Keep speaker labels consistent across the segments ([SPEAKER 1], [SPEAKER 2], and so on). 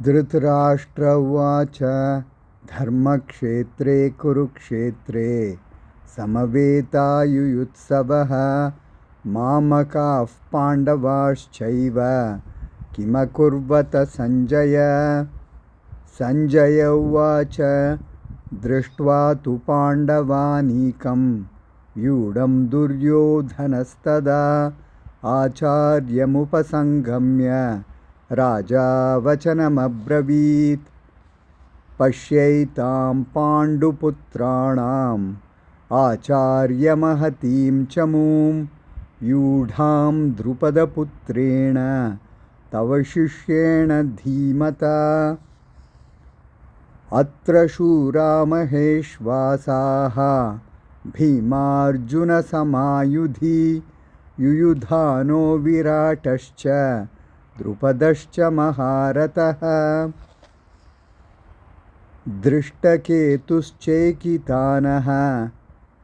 [SPEAKER 1] धृतराष्ट्र उवाच धर्मक्षेत्रे कुरुक्षेत्रे समवेतायुयुत्सवः मामकाः पाण्डवाश्चैव किमकुर्वत सञ्जय। सञ्जय उवाच दृष्ट्वा तु पाण्डवानीकं व्यूढं दुर्योधनस्तदा आचार्यमुपसंगम्य राजा वचनमब्रवीत्। पश्यैतां पाण्डुपुत्राणाम् आचार्यमहतीं चमूं व्यूढां द्रुपदपुत्रेण तव शिष्येण धीमता। अत्र शूरा महेश्वासाः भीमार्जुनसमायुधि युयुधानो विराटश्च द्रुपदश्च महारथः। दृष्टकेतुश्चैकितानः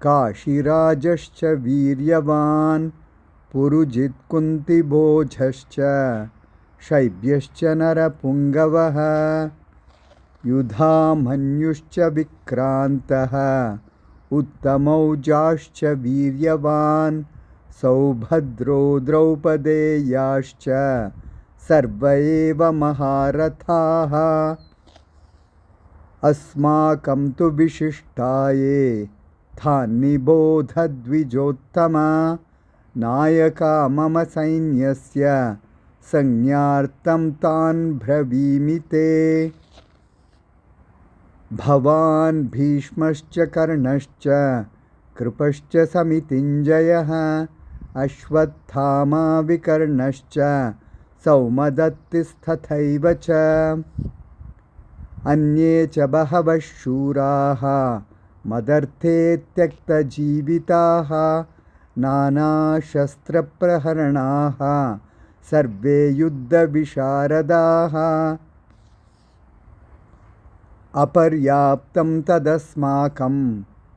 [SPEAKER 1] काशीराजश्च वीर्यवान् पुरुजित्कुन्तिभोजश्च शैब्यश्च नरपुङ्गवः। युधामन्युश्च विक्रान्तः उत्तमौजाश्च वीर्यवान् सौभद्रो द्रौपदेयाश्च सर्व एव महारथाः। अस्माकं तु विशिष्टाये थान्निबोधद्विजोत्तमा नायका मम सैन्यस्य संज्ञार्थं तान् ब्रवीमि ते। भवान् भीष्मश्च कर्णश्च कृपश्च समितिञ्जयः अश्वत्थामा विकर्णश्च सौमदत्तिस्तथैव च अन्ये च बहवः शूराः मदर्थे त्यक्तजीविताः नानाशस्त्रप्रहरणाः सर्वे युद्धविशारदाः। अपर्याप्तं तदस्माकं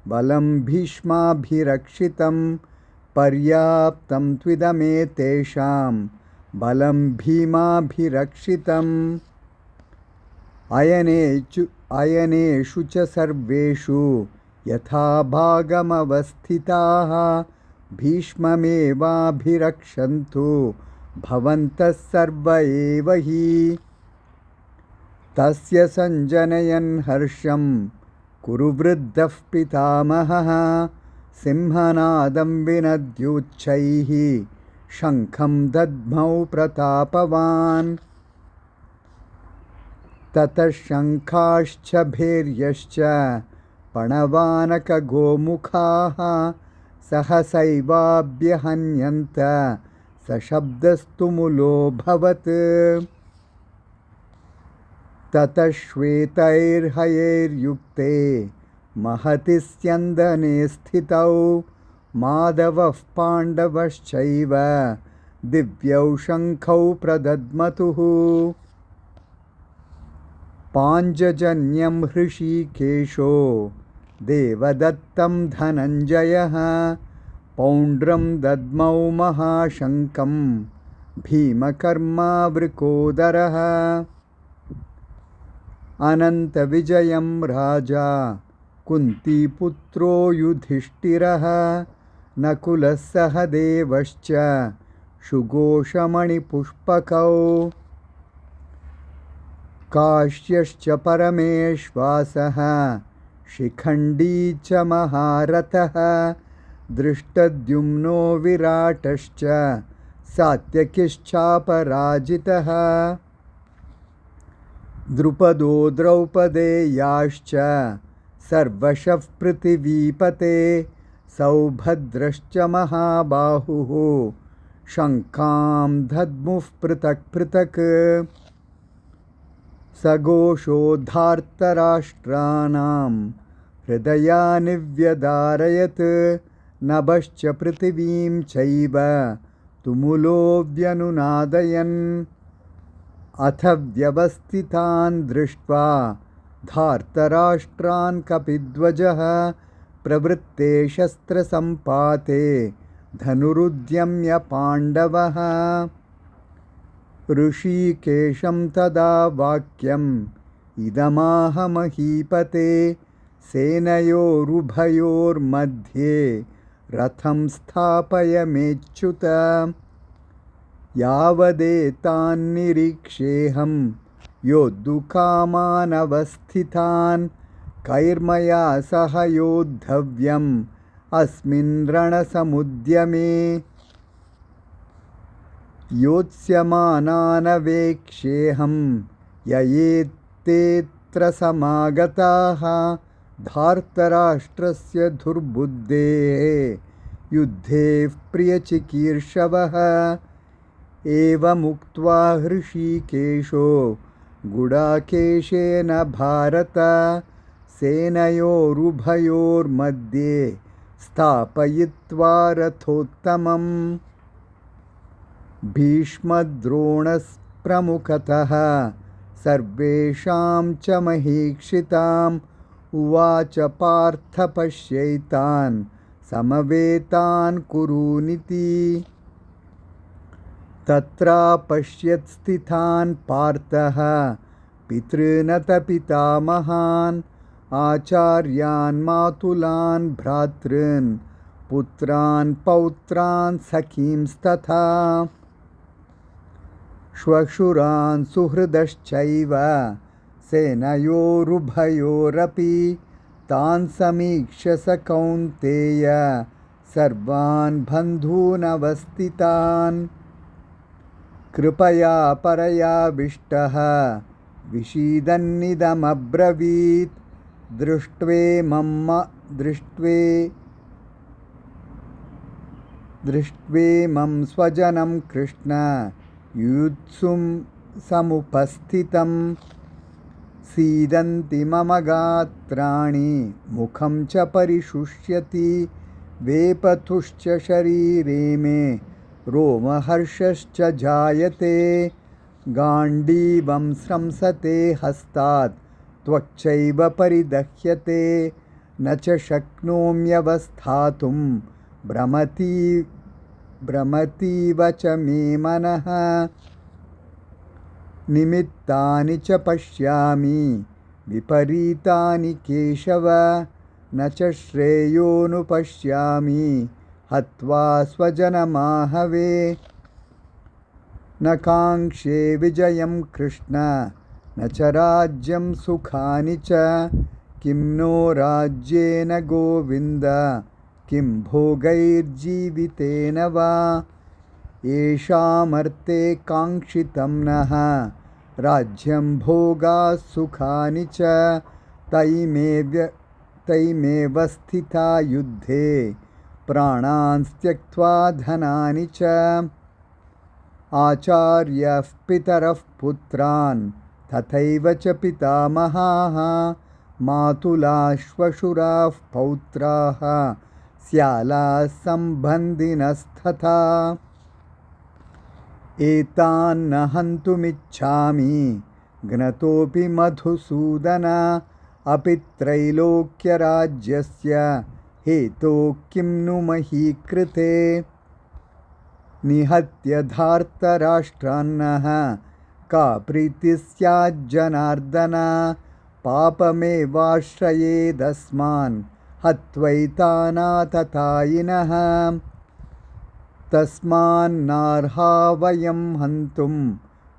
[SPEAKER 1] बलं भीष्माभिरक्षितं पर्याप्तं त्विदमेतेषां बलं भीमाभिरक्षितम्। अयनेषु च सर्वेषु यथा भागमवस्थिताः भीष्ममेवाभिरक्षन्तु भवन्तः सर्व एव हि। तस्य सञ्जनयन् हर्षं कुरु वृद्धः पितामहः सिंहनादं विनद्योच्चैः शङ्खं दद्मौ प्रतापवान्। ततः शङ्खाश्च भैर्यश्च पणवानकगोमुखाः सहसैवाभ्यहन्यन्त सशब्दस्तुमुलोऽभवत्। ततः श्वेतैर्हयैर्युक्ते महति स्यन्दने स्थितौ माधवः पाण्डवश्चैव दिव्यौ शङ्खौ प्रदद्मतुः। पाञ्चजन्यं हृषीकेशो देवदत्तं धनञ्जयः पौण्ड्रं दद्मौ महाशङ्खं भीमकर्मावृकोदरः। अनन्तविजयं राजा कुन्तीपुत्रो युधिष्ठिरः नकुलः सहदेवश्च सुघोषमणिपुष्पकौ काश्यश्च परमेश्वासः शिखण्डी च महारथः दृष्टद्युम्नो विराटश्च सात्यकिश्चापराजितः। द्रुपदो द्रौपदेयाश्च सर्वशः पृथिवीपते सौभद्रश्च महाबाहुः शङ्खां दद्मुः पृथक् पृथक्। सघोषोद्धार्तराष्ट्राणां हृदयानि व्यदारयत् नभश्च पृथिवीं चैव तुमुलो व्यनुनादयन्। अथ व्यवस्थितान् दृष्ट्वा धार्तराष्ट्रान् कपिध्वजः प्रवृत्ते शस्त्रसम्पाते धनुरुद्यम्य पाण्डवः। ऋषिकेशं तदा वाक्यम् इदमाह महीपते सेनयोरुभयोर्मध्ये रथं स्थापयमेच्युत यावदेतान्निरीक्षेऽहं योद्धुकामानवस्थितान् कैर्मया सह योद्धव्यम् अस्मिन् रणसमुद्यमे योत्स्यमानानवेक्षेऽहं ययेत्तेऽत्र समागताः धार्तराष्ट्रस्य दुर्बुद्धेः युद्धे प्रियचिकीर्षवः एवमुक्त्वा हृषीकेशो गुडाकेशेन भारत सेनयोरुभयोर्मध्ये स्थापयित्वा रथोत्तमम् भीष्मद्रोणप्रमुखतः सर्वेषां च महीक्षिताम् उवाच पार्थ पश्यैतान् समवेतान् कुरूनिति तत्रापश्यत् स्थितान् पार्थः पितॄनत पितामहान् आचार्यान् मातुलान् भ्रातॄन् पुत्रान् पौत्रान् सखींस्तथा श्वशुरान् सुहृदश्चैव सेनयोरुभयोरपि तान् समीक्ष्य स कौन्तेय सर्वान् बन्धूनवस्थितान् कृपया परयाविष्टः विषीदन्निदमब्रवीत् दृष्ट्वेमं स्वजनं कृष्ण युत्सुं समुपस्थितं सीदन्ति मम गात्राणि मुखं च परिशुष्यति वेपथुश्च शरीरे मे रोमहर्षश्च जायते गाण्डीवं स्रंसते हस्तात् त्वक्चैव परिदह्यते न च शक्नोम्यवस्थातुं भ्रमतीव च मे मनः निमित्तानि च पश्यामि विपरीतानि केशव न च श्रेयोनुपश्यामि हत्वा स्वजनमाहवे न काङ्क्षे विजयं कृष्ण न च राज्यं सुखानि च किं नो राज्येन गोविन्द किं भोगैर्जीवितेन वा येषामर्थे काङ्क्षितं नः राज्यं भोगाः सुखानि च तैमेव स्थिता युद्धे प्राणान् त्यक्त्वा धनानि च आचार्यः पितरः पुत्रान् तथैव च पितामहाः मातुलाः श्वशुराः पौत्राः स्यालाः सम्बन्धिनस्तथा एतान्न हन्तुमिच्छामि घ्नतोऽपि मधुसूदन अपि त्रैलोक्यराज्यस्य हेतोः किं नु मही कृते निहत्य धार्तराष्ट्रान्नः का प्रीतिः स्याज्जनार्दन पापमेवाश्रयेदस्मान् हत्वैतानाततायिनः तस्मान्नार्हा वयं हन्तुं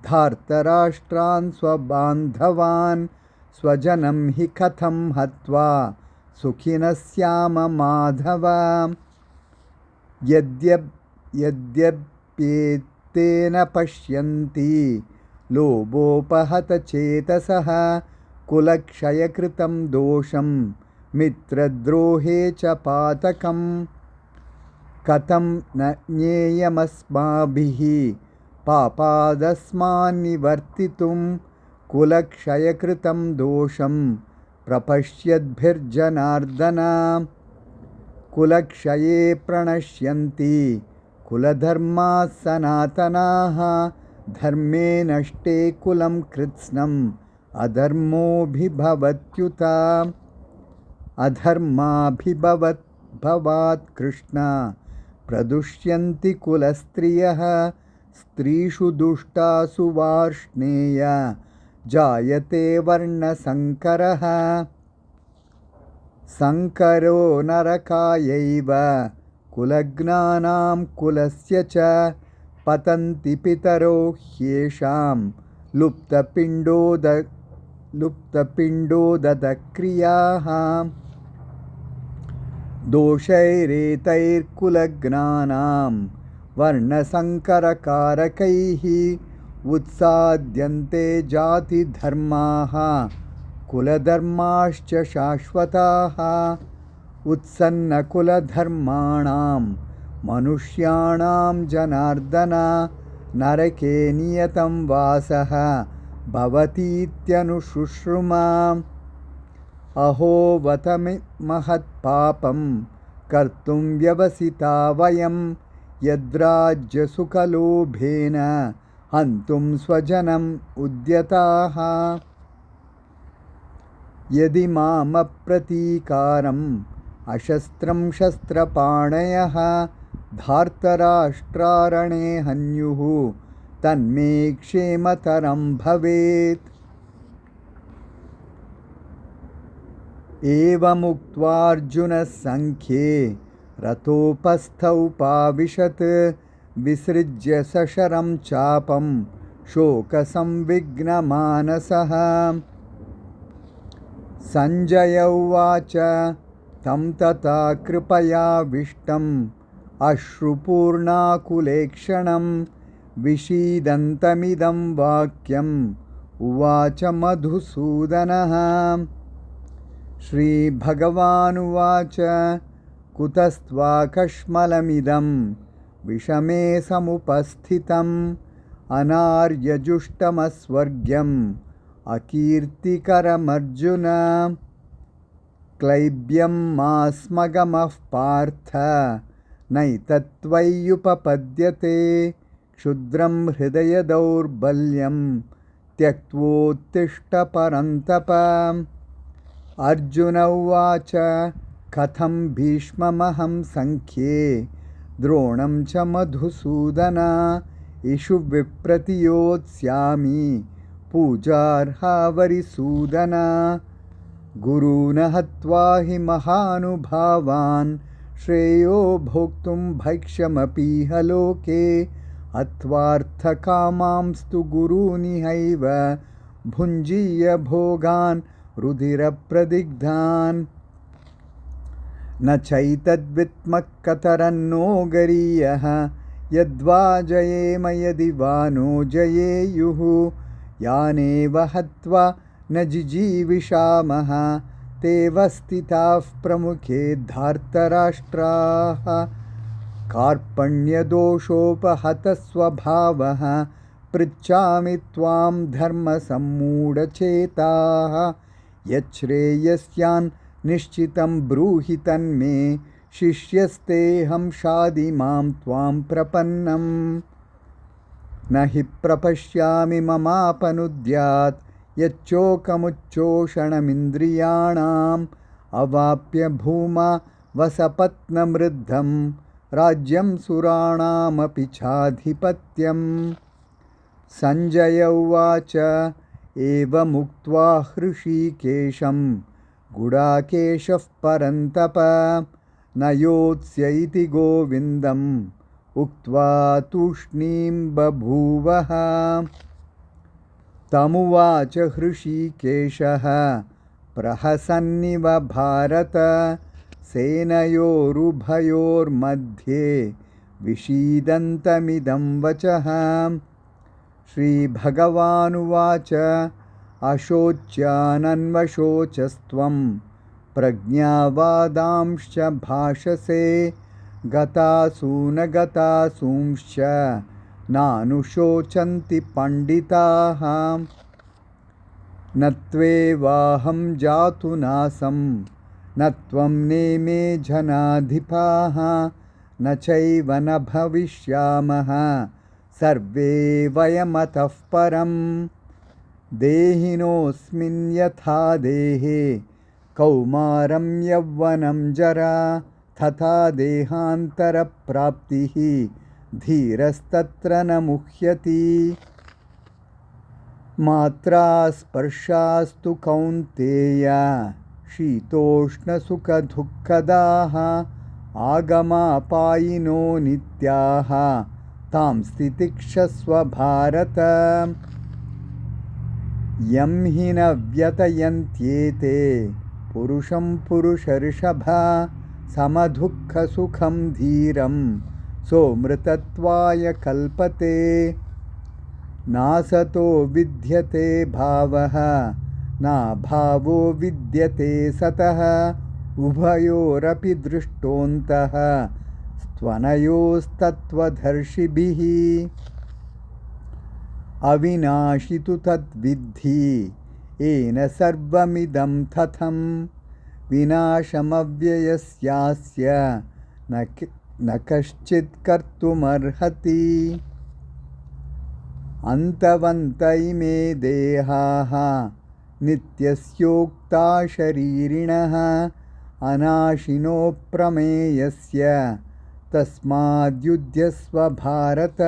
[SPEAKER 1] धार्तराष्ट्रान् स्वबान्धवान् स्वजनं हि कथं हत्वा सुखिनः स्याम माधव यद्यप्येतेन पश्यन्ति लोभोपहतचेतसः कुलक्षयकृतं दोषं मित्रद्रोहे च पातकम् कथं न ज्ञेयमस्माभिः पापादस्मान्निवर्तितुं कुलक्षयकृतं दोषं प्रपश्यद्भिर्जनार्दन कुलक्षये प्रणश्यन्ति कुलधर्माः सनातनाः धर्मे नष्टे कुलं कृत्स्नम् अधर्मोऽभिभवत्युत अधर्माभिभवात् कृष्ण प्रदुष्यन्ति कुलस्त्रियः स्त्रीषु दुष्टासु वार्ष्णेय जायते वर्णसङ्करः संकरो नरकायैव कुलज्ञानां कुलस्य च पतन्ति पितरो ह्येषां लुप्तपिण्डोदक्रियाः दोषैरेतैर्कुलज्ञानां वर्णसङ्करकारकैः उत्साद्यन्ते जातिधर्माः कुलधर्माश्च शाश्वताः उत्सन्नकुलधर्माणां मनुष्याणां जनार्दन नरके नियतं वासः भवतीत्यनुशुश्रुमा अहो वत महत्पापं कर्तुं व्यवसिता वयं यद्राज्यसुखलोभेन हन्तुं स्वजनम् उद्यताः यदि मामप्रतीकारम् अशस्त्रं शस्त्रपाणयः धार्तराष्ट्रारणे हन्युः तन्मे क्षेमतरं भवेत् एवमुक्त्वार्जुनः सङ्ख्ये रथोपस्थौपाविशत् विसृज्य सशरं चापं शोकसंविघ्नमानसः संजय उवाच तं तथा कृपयाविष्टम् अश्रुपूर्णाकुलेक्षणं विषीदन्तमिदं वाक्यम् उवाच मधुसूदनः श्रीभगवानुवाच कुतस्त्वाकश्मलमिदं विषमे समुपस्थितम् अनार्यजुष्टमस्वर्ग्यम् अकीर्तिकरमर्जुन क्लैब्यं मास्मगमः पार्थ नैतत्त्वय्युपपद्यते क्षुद्रं हृदय दौर्बल्यं त्यक्त्वोत्तिष्ठ परन्तप अर्जुन उवाच कथं भीष्ममहं सङ्ख्ये द्रोणं च मधुसूदन इषु विप्रतियोत्स्यामि पूजार्हा वरिसूदन गुरून् हत्वा हि महानुभावान् श्रेयो भोक्तुं भैक्ष्यमपीह लोके अत्वार्थकामांस्तु गुरूनिहैव भुञ्जीय भोगान् रुधिरप्रदिग्धान् न चैतद्वित्मकतरन्नो गरीयः यद्वा जयेम यदि वा नो जयेयुः यानेव हत्वा न जिजीविषामः ते वस्थिताः प्रमुखे धार्तराष्ट्राः कार्पण्यदोषोपहतस्वभावः पृच्छामि त्वां धर्मसम्मूढचेताः यच्छ्रेयस्यान् निश्चितं ब्रूहि तन्मे शिष्यस्तेऽहं शाधिमां त्वां प्रपन्नम् न हि प्रपश्यामि ममापनुद्यात् यच्चोकमुच्चोषणमिन्द्रियाणाम् अवाप्य भूमा वसपत्नमृद्धं राज्यं सुराणामपि चाधिपत्यम् संजय उवाच एवमुक्त्वा हृषीकेशं गुडाकेशः परन्तप न योत्स्य इति गोविन्दम् उक्त्वा तूष्णीं बभूवः तमुवाच हृषीकेशः प्रहसन्निव भारत सेनयोरुभयोर्मध्ये विषीदन्तमिदं वचः श्रीभगवानुवाच अशोच्यानन्वशोचस्त्वं प्रज्ञावादांश्च भाषसे गतासूनगतासूंश्च नानुशोचन्ति पंडिताः न त्वेवाहं जातुनासं न त्वं नेमे जनाधिपाः न चैव न भविष्यामः सर्वे वयमतः परम् देहिनोऽस्मिन् यथा देहे कौमारं यौवनं जरा तथा देहान्तरप्राप्तिः धीरस्तत्र न मुह्यति। मात्रा स्पर्शास्तु कौन्तेय शीतोष्णसुखदुःखदाः आगमापायिनो नित्याः तां स्थितिक्षस्व भारत। यं हि न व्यतयन्त्येते पुरुषं पुरुषर्षभ समदुःखसुखं धीरं सोऽमृतत्वाय कल्पते। नासतो विद्यते भावः नाभावो विद्यते सतः उभयोरपि दृष्टोऽन्तः स्त्वनयोस्तत्त्वदर्शिभिः। अविनाशि तु तद्विद्धि येन सर्वमिदं तथं विनाशमव्ययस्यास्य न कश्चित् कर्तुमर्हति। अन्तवन्त इमे देहाः नित्यस्योक्ता शरीरिणः अनाशिनो प्रमेयस्य तस्माद्युध्यस्व भारत।